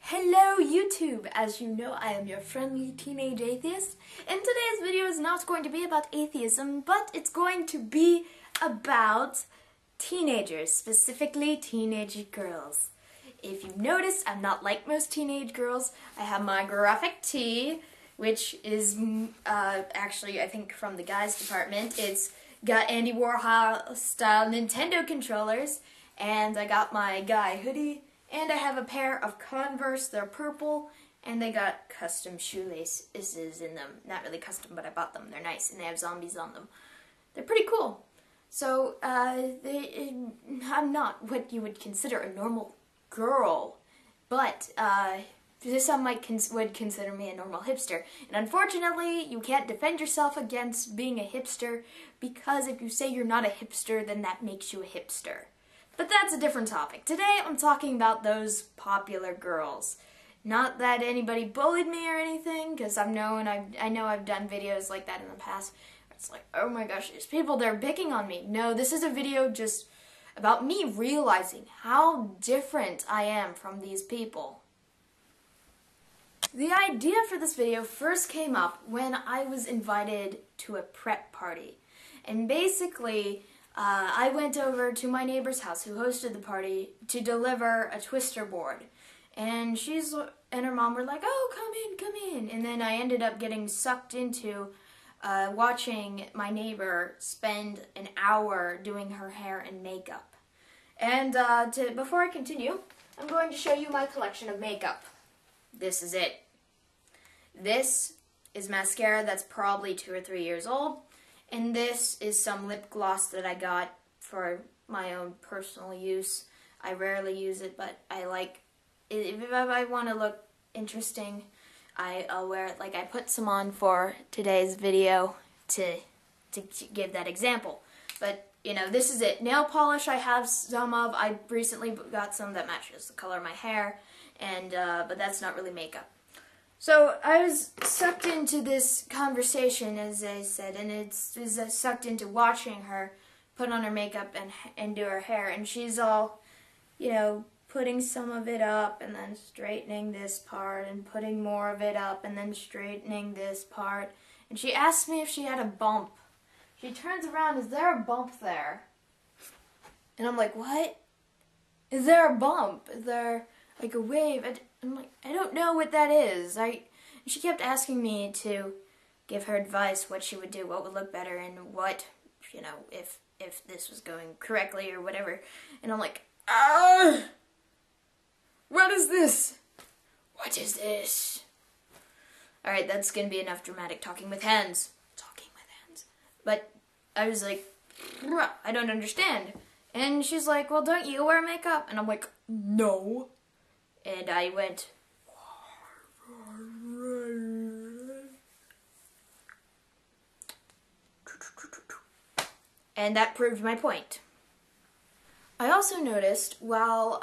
Hello YouTube! As you know, I am your friendly teenage atheist, and today's video is not going to be about atheism, but it's going to be about teenagers, specifically teenage girls. If you've noticed, I'm not like most teenage girls. I have my graphic tee, which is actually, I think, from the guys department. It's got Andy Warhol style Nintendo controllers, and I got my guy hoodie. And I have a pair of Converse, they're purple, and they got custom shoelaces in them. Not really custom, but I bought them. They're nice, and they have zombies on them. They're pretty cool. So, I'm not what you would consider a normal girl, but some would consider me a normal hipster. And unfortunately, you can't defend yourself against being a hipster, because if you say you're not a hipster, then that makes you a hipster. But that's a different topic. Today I'm talking about those popular girls. Not that anybody bullied me or anything, because I know I've done videos like that in the past. It's like, oh my gosh, these people, they're picking on me. No, this is a video just about me realizing how different I am from these people. The idea for this video first came up when I was invited to a prep party. And basically, I went over to my neighbor's house who hosted the party to deliver a twister board. And her mom were like, oh, come in. And then I ended up getting sucked into watching my neighbor spend an hour doing her hair and makeup. And before I continue, I'm going to show you my collection of makeup. This is it. This is mascara that's probably 2 or 3 years old. And this is some lip gloss that I got for my own personal use. I rarely use it, but I like it. If I want to look interesting, I'll wear it. Like, I put some on for today's video to give that example. But, you know, this is it. Nail polish I have some of. I recently got some that matches the color of my hair, and but that's not really makeup. So I was sucked into this conversation, as I said, and it's sucked into watching her put on her makeup and do her hair, and she's all, you know, putting some of it up and then straightening this part and putting more of it up and then straightening this part. And she asked me if she had a bump. She turns around, is there a bump there? And I'm like, what? Is there a bump? Is there like a wave? I'm like, I don't know what that is. She kept asking me to give her advice, what she would do, what would look better, and what, you know, if this was going correctly or whatever. And I'm like, what is this? What is this? Alright, that's gonna be enough dramatic talking with hands. Talking with hands. But I was like, I don't understand. And she's like, well, don't you wear makeup? And I'm like, no. And I went, and that proved my point. I also noticed while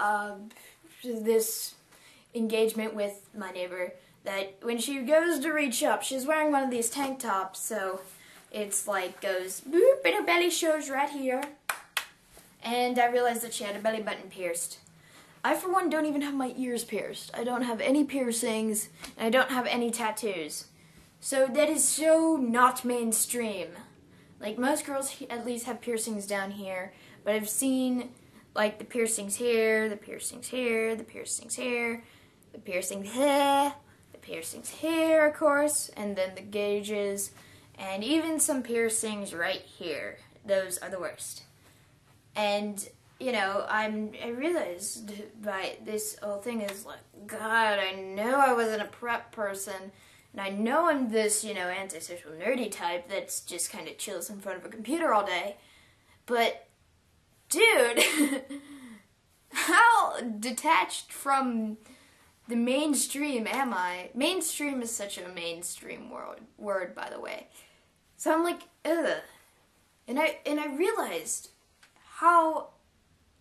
this engagement with my neighbor that when she goes to reach up, she's wearing one of these tank tops, so it's like goes boop and her belly shows right here. And I realized that she had a belly button pierced. I, for one, don't even have my ears pierced. I don't have any piercings, and I don't have any tattoos. So that is so not mainstream. Like, most girls at least have piercings down here, but I've seen, like, the piercings here, the piercings here, the piercings here, the piercings here, the piercings here, of course, and then the gauges, and even some piercings right here. Those are the worst. And you know, I realized by this whole thing is like, God, I know I wasn't a prep person, and I know I'm this, you know, antisocial nerdy type that's just kind of chills in front of a computer all day, but, dude, how detached from the mainstream am I? Mainstream is such a mainstream word, by the way. So I'm like, ugh. And I realized how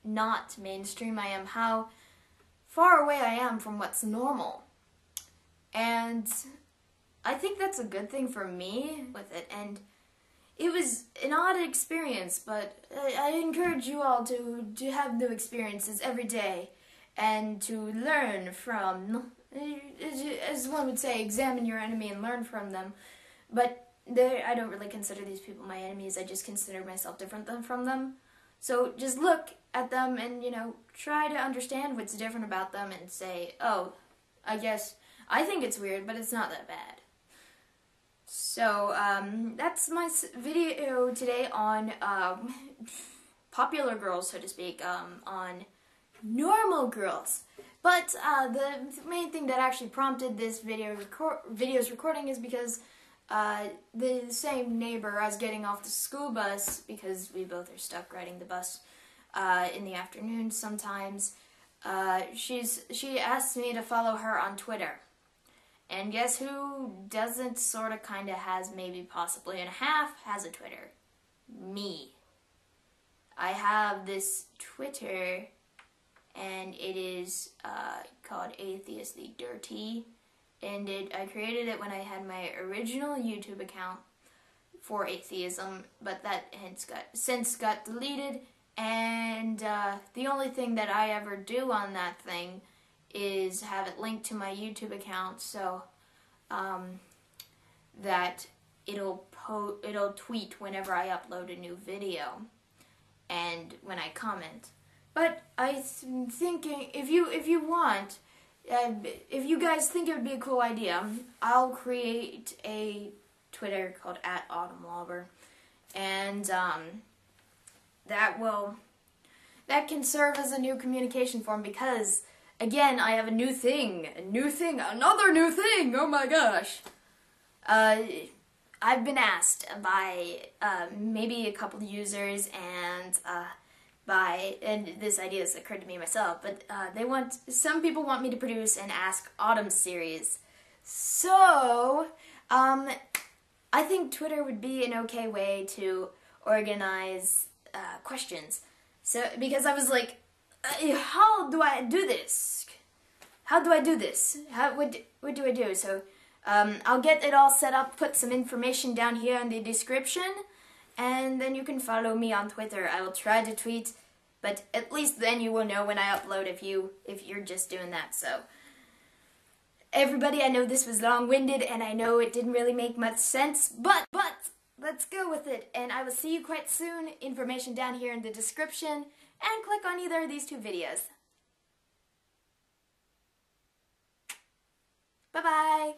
not mainstream I am, how far away I am from what's normal. And I think that's a good thing for me with it, and it was an odd experience, but I encourage you all to have new experiences every day, and to learn from, as one would say, examine your enemy and learn from them. But I don't really consider these people my enemies. I just consider myself different from them. So just look at them and, try to understand what's different about them and say, oh, I guess I think it's weird, but it's not that bad. So, that's my video today on popular girls, so to speak, on normal girls. But the main thing that actually prompted this video's recording is because the same neighbor, I was getting off the school bus, because we both are stuck riding the bus in the afternoon sometimes. She asked me to follow her on Twitter. And guess who doesn't, sorta, kinda has, maybe, possibly, and a half has a Twitter? Me. I have this Twitter, and it is called Atheistly Dirty. And I created it when I had my original YouTube account for atheism, but that has since got deleted. And the only thing that I ever do on that thing is have it linked to my YouTube account, so that it'll tweet whenever I upload a new video and when I comment. But I'm thinking, if you want, if you guys think it would be a cool idea, I'll create a Twitter called @AutumnLauber, and that can serve as a new communication form, because again, I have another new thing, oh my gosh. I've been asked by maybe a couple of users and this idea has occurred to me myself, but some people want me to produce an Ask Autumn series. So, I think Twitter would be an okay way to organize questions. So, because I was like, how do I do this? What do I do? So, I'll get it all set up, put some information down here in the description, and then you can follow me on Twitter. I will try to tweet, but at least then you will know when I upload if you're just doing that. So, everybody, I know this was long-winded, and I know it didn't really make much sense, but let's go with it, and I will see you quite soon. Information down here in the description, and click on either of these two videos. Bye-bye!